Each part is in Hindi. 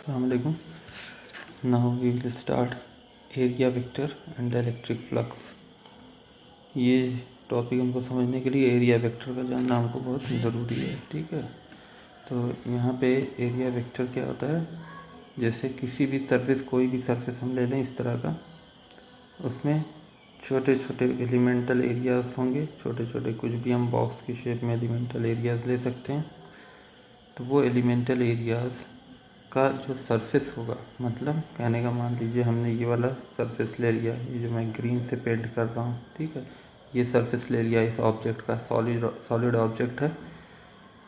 अस्सलाम वालेकुम। Now we will start area vector and the electric flux. ये टॉपिक हमको समझने के लिए एरिया वेक्टर का जानना हमको बहुत ज़रूरी है। ठीक है, तो यहाँ पे एरिया वेक्टर क्या होता है, जैसे किसी भी सरफेस, कोई भी सरफेस हम ले लें इस तरह का, उसमें छोटे छोटे एलिमेंटल एरियाज़ होंगे, छोटे छोटे कुछ भी हम बॉक्स की शेप में एलिमेंटल एरियाज़ ले सकते हैं। तो वो एलिमेंटल एरियाज़ का जो सरफेस होगा, मतलब कहने का मान लीजिए हमने ये वाला सरफेस ले लिया, ये जो मैं ग्रीन से पेंट कर रहा हूँ, ठीक है, ये सरफेस ले लिया इस ऑब्जेक्ट का, सॉलिड ऑब्जेक्ट है,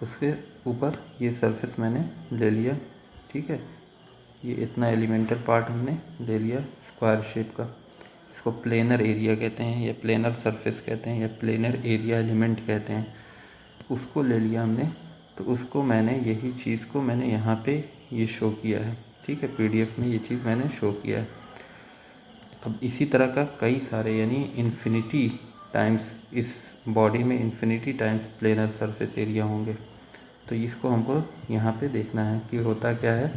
उसके ऊपर ये सरफेस मैंने ले लिया। ठीक है, ये इतना एलिमेंटल पार्ट हमने ले लिया स्क्वायर शेप का, इसको प्लेनर एरिया कहते हैं या प्लेनर सरफेस कहते हैं या प्लेनर एरिया एलिमेंट कहते हैं। उसको ले लिया हमने, तो उसको मैंने, यही चीज़ को मैंने यहाँ पे ये शो किया है। ठीक है, पीडीएफ में ये चीज़ मैंने शो किया है। अब इसी तरह का कई सारे, यानी इन्फिनिटी टाइम्स इस बॉडी में infinity times planar surface area होंगे। तो इसको हमको यहाँ पे देखना है कि होता क्या है।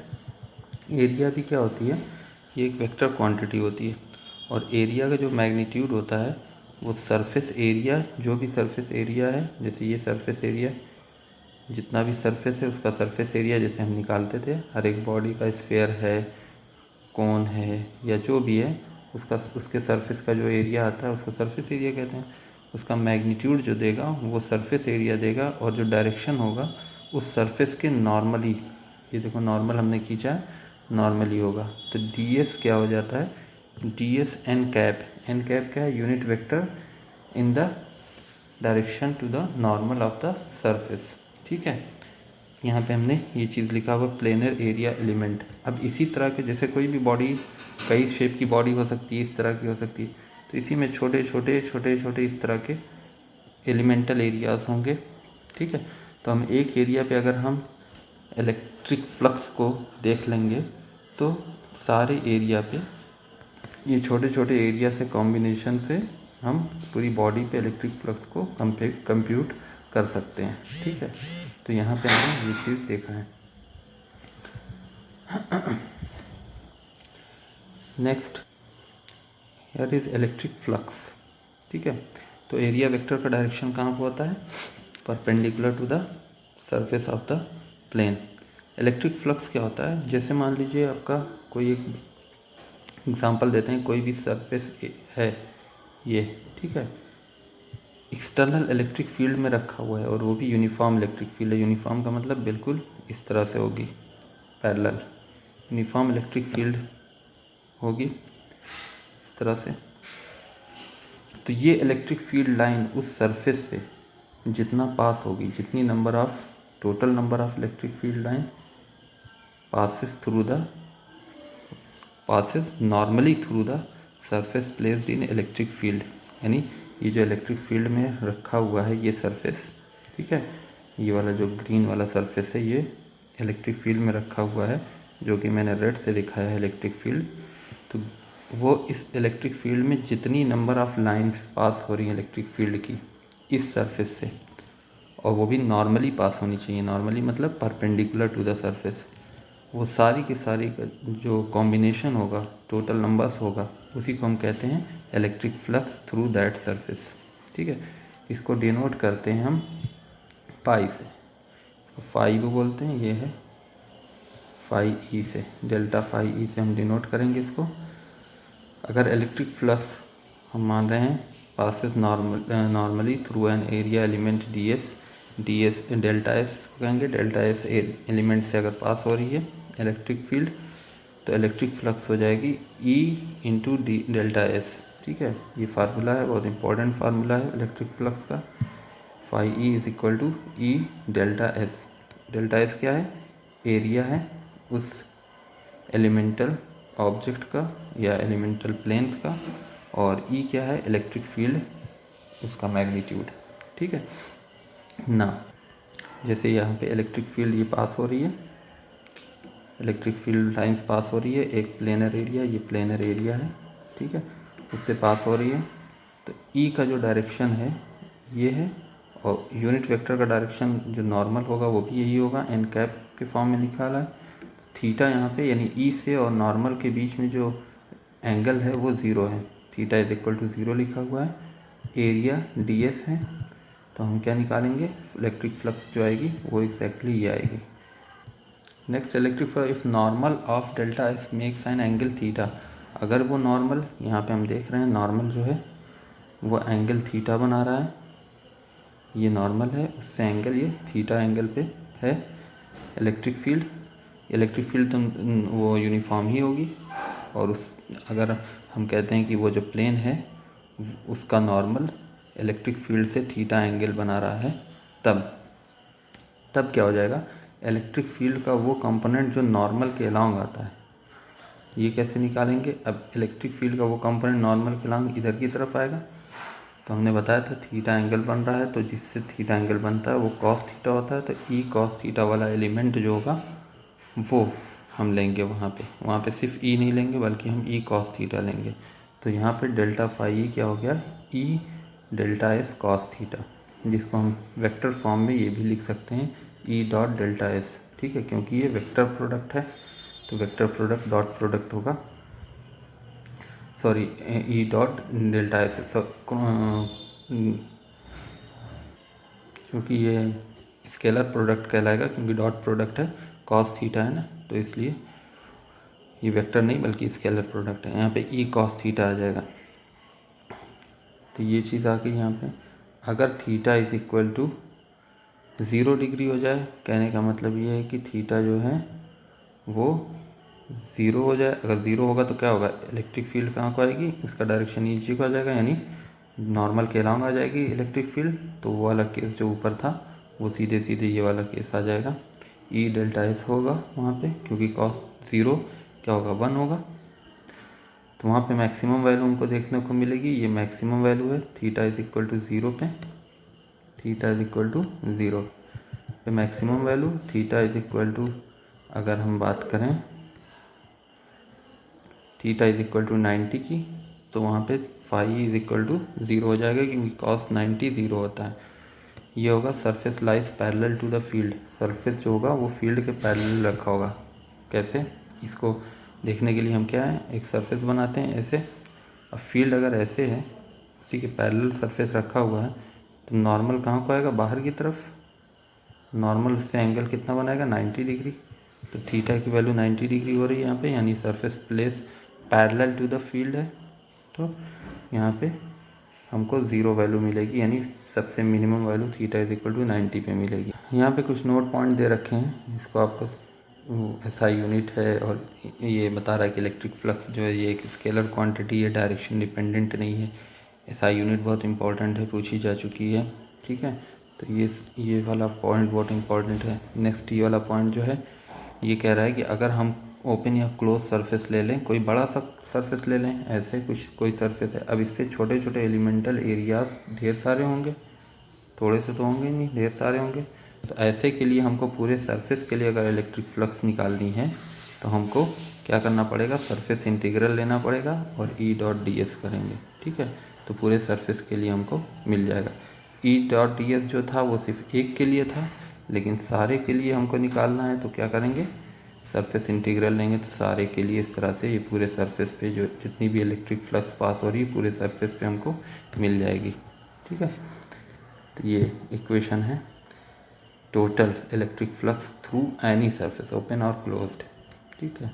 एरिया भी क्या होती है, ये एक वेक्टर क्वांटिटी होती है, और एरिया का जो मैग्नीट्यूड होता है वो सरफेस एरिया, जो भी सरफेस एरिया है, जैसे ये सरफेस एरिया, जितना भी सरफेस है उसका सरफेस एरिया जैसे हम निकालते थे, हर एक बॉडी का स्फीयर है, कोन है, या जो भी है, उसका उसके सरफेस का जो एरिया आता है उसको सरफेस एरिया कहते हैं। उसका मैग्नीट्यूड जो देगा वो सरफेस एरिया देगा, और जो डायरेक्शन होगा उस सरफेस के नॉर्मली, ये देखो नॉर्मल हमने खींचा है, नॉर्मली होगा। तो डी एस क्या हो जाता है, D S N cap, N cap क्या है, unit vector in the direction to the normal of the surface. ठीक है, यहाँ पे हमने ये चीज़ लिखा हुआ प्लेनर एरिया एलिमेंट। अब इसी तरह के, जैसे कोई भी बॉडी, कई शेप की बॉडी हो सकती है, इस तरह की हो सकती है, तो इसी में छोटे छोटे छोटे छोटे इस तरह के एलिमेंटल एरियाज होंगे। ठीक है, तो हम एक एरिया पे अगर हम इलेक्ट्रिक फ्लक्स को देख लेंगे तो सारे एरिया पे ये छोटे छोटे एरिया से कॉम्बिनेशन से हम पूरी बॉडी पे इलेक्ट्रिक फ्लक्स को कंप्यूट कर सकते हैं। ठीक है, तो यहाँ पे हमने ये चीज़ देखा है। Next, here is electric flux. ठीक है, तो एरिया वेक्टर का डायरेक्शन कहाँ पर होता है, perpendicular to the surface of the plane. Electric flux क्या होता है, जैसे मान लीजिए आपका कोई एक एग्जांपल देते हैं, कोई भी सरफेस है ये, ठीक है, एक्सटर्नल इलेक्ट्रिक फील्ड में रखा हुआ है, और वो भी यूनिफॉर्म इलेक्ट्रिक फील्ड है। यूनिफॉर्म का मतलब बिल्कुल इस तरह से होगी, पैरेलल यूनिफॉर्म इलेक्ट्रिक फील्ड होगी इस तरह से। तो ये इलेक्ट्रिक फील्ड लाइन उस सरफेस से जितना पास होगी, जितनी number of, total number of electric field line passes normally through the surface placed in electric field, यानी ये जो इलेक्ट्रिक फील्ड में रखा हुआ है ये सरफेस, ठीक है, ये वाला जो ग्रीन वाला सरफेस है ये इलेक्ट्रिक फील्ड में रखा हुआ है, जो कि मैंने रेड से दिखाया है इलेक्ट्रिक फील्ड। तो वो इस इलेक्ट्रिक फील्ड में जितनी नंबर ऑफ लाइंस पास हो रही हैं इलेक्ट्रिक फील्ड की इस सरफेस से, और वो भी नॉर्मली पास होनी चाहिए, नॉर्मली मतलब परपेंडिकुलर टू द सरफेस, वो सारी की सारी जो कॉम्बिनेशन होगा, टोटल नंबर्स होगा, उसी को हम कहते हैं electric flux through that surface. ठीक है, इसको डिनोट करते हैं हम पाई से, फाई को बोलते हैं, ये है फाई ई से, डेल्टा फाई ई से हम डिनोट करेंगे इसको। अगर इलेक्ट्रिक फ्लक्स हम मान रहे हैं passes normally through an area element D S delta S इसको कहेंगे, डेल्टा एस एलिमेंट से अगर पास हो रही है इलेक्ट्रिक फील्ड, तो इलेक्ट्रिक फ्लक्स हो जाएगी E into D delta S. ठीक है, ये फार्मूला है, बहुत इंपॉर्टेंट फार्मूला है इलेक्ट्रिक फ्लक्स का। Phi E is equal to E delta S. Delta S क्या है, एरिया है उस एलिमेंटल ऑब्जेक्ट का या एलिमेंटल प्लेन्स का, और E क्या है, इलेक्ट्रिक फील्ड, उसका मैग्नीट्यूड। ठीक है ना, जैसे यहाँ पे इलेक्ट्रिक फील्ड ये पास हो रही है, इलेक्ट्रिक फील्ड लाइंस पास हो रही है, एक प्लेनर एरिया, ये प्लेनर एरिया है, ठीक है, उससे पास हो रही है। तो ई का जो डायरेक्शन है ये है, और यूनिट वेक्टर का डायरेक्शन जो नॉर्मल होगा वो भी यही होगा, एन कैप के फॉर्म में लिखा है। थीटा यहाँ पे यानी ई से और नॉर्मल के बीच में जो एंगल है वो ज़ीरो है, theta is equal to zero लिखा हुआ है, एरिया ds है, तो हम क्या निकालेंगे, इलेक्ट्रिक फ्लक्स जो आएगी वो एग्जैक्टली ये आएगी। Next, electric flux if normal of delta S makes an angle theta, अगर वो नॉर्मल, यहाँ पे हम देख रहे हैं नॉर्मल जो है वो एंगल थीटा बना रहा है, ये नॉर्मल है, उससे एंगल ये थीटा एंगल पे है। इलेक्ट्रिक फील्ड तो वो यूनिफॉर्म ही होगी, और उस अगर हम कहते हैं कि वो जो प्लेन है उसका नॉर्मल इलेक्ट्रिक फील्ड से थीटा एंगल बना रहा है, तब क्या हो जाएगा, इलेक्ट्रिक फील्ड का वो कंपोनेंट जो नॉर्मल के अलोंग आता है, ये कैसे निकालेंगे। अब इलेक्ट्रिक फील्ड का वो कंपोनेंट नॉर्मल के अलोंग इधर की तरफ आएगा, तो हमने बताया था थीटा एंगल बन रहा है, तो जिससे थीटा एंगल बनता है वो कॉस थीटा होता है, तो ई कॉस थीटा वाला एलिमेंट जो होगा वो हम लेंगे वहाँ पे सिर्फ ई नहीं लेंगे बल्कि हम ई कॉस थीटा लेंगे। तो यहाँ पे डेल्टा फाई क्या हो गया, ई डेल्टा एस कॉस थीटा, जिसको हम वेक्टर फॉर्म में ये भी लिख सकते हैं ई डॉट डेल्टा एस, ठीक है, क्योंकि ये वेक्टर प्रोडक्ट है, तो वेक्टर प्रोडक्ट डॉट प्रोडक्ट होगा, sorry E dot delta S, क्योंकि ये स्केलर प्रोडक्ट कहलाएगा, क्योंकि डॉट प्रोडक्ट है, कॉस थीटा है ना, तो इसलिए ये वेक्टर नहीं बल्कि स्केलर प्रोडक्ट है, यहाँ पे ई कॉस थीटा आ जाएगा। तो ये चीज़ आ गई यहाँ पे। अगर theta is equal to 0 degree हो जाए, कहने का मतलब ये है कि थीटा जो है वो 0 हो जाए। अगर 0 होगा तो क्या होगा, इलेक्ट्रिक फील्ड कहाँ को आएगी, इसका डायरेक्शन नीचे को आ जाएगा, यानी नॉर्मल के अलाउंग आ जाएगी इलेक्ट्रिक फील्ड, तो वो वाला केस जो ऊपर था वो सीधे सीधे ये वाला केस आ जाएगा, ई डेल्टा एस होगा वहाँ पे, क्योंकि कॉस 0 क्या होगा, 1 होगा, तो वहाँ पे मैक्सिमम वैल्यू हमको देखने को मिलेगी, ये मैक्सिमम वैल्यू है थीटा इज इक्वल टू 0 पे, थीटा इज इक्वल टू 0 पे maximum value, theta is equal to, अगर हम बात करें थीटा इज इक्वल टू 90 की, तो वहाँ पे फाई इज इक्वल टू 0 हो जाएगा, क्योंकि कॉस 90 0 होता है। ये होगा surface lies parallel to the field, surface जो होगा वो फील्ड के पैरेलल रखा होगा। कैसे, इसको देखने के लिए हम क्या है, एक सरफेस बनाते हैं ऐसे, अब फील्ड अगर ऐसे है, उसी के पैरेलल सरफेस रखा हुआ है, तो नॉर्मल कहाँ को आएगा, बाहर की तरफ, नॉर्मल से एंगल कितना बनाएगा, 90 डिग्री, तो थीटा की वैल्यू 90 डिग्री हो रही है यहाँ पे, यानी surface place parallel to the field है, तो यहाँ पे हमको 0 वैल्यू मिलेगी, यानी सबसे minimum value theta is equal to 90 पे मिलेगी। यहाँ पे कुछ नोट पॉइंट दे रखे हैं, इसको आपको एसआई यूनिट है, और ये बता रहा है कि इलेक्ट्रिक फ्लक्स जो है ये एक स्केलर क्वांटिटी है, डायरेक्शन डिपेंडेंट नहीं है। एसआई यूनिट बहुत इंपॉर्टेंट है, पूछी जा चुकी है, ठीक है, तो ये वाला पॉइंट बहुत इंपॉर्टेंट है। नेक्स्ट ये वाला पॉइंट जो है ये कह रहा है कि अगर हम ओपन या क्लोज सरफेस ले लें, कोई बड़ा सा सरफेस ले लें, ऐसे कोई सरफेस है, अब इस पर छोटे छोटे एलिमेंटल एरियाज ढेर सारे होंगे, थोड़े से तो होंगे नहीं, ढेर सारे होंगे, तो ऐसे के लिए हमको पूरे सरफेस के लिए अगर इलेक्ट्रिक फ्लक्स निकालनी है तो हमको क्या करना पड़ेगा, सरफेस इंटीग्रल लेना पड़ेगा और ई डॉट डी एस करेंगे, ठीक है, तो पूरे सरफेस के लिए हमको मिल जाएगा। ई डॉट डी एस जो था वो सिर्फ एक के लिए था, लेकिन सारे के लिए हमको निकालना है, तो क्या करेंगे, सरफेस इंटीग्रल लेंगे, तो सारे के लिए इस तरह से ये पूरे सरफेस पे जो जितनी भी इलेक्ट्रिक फ्लक्स पास हो रही है पूरे सरफेस पे हमको मिल जाएगी, ठीक है। तो ये इक्वेशन है total electric flux through any surface, open और क्लोज्ड, ठीक है।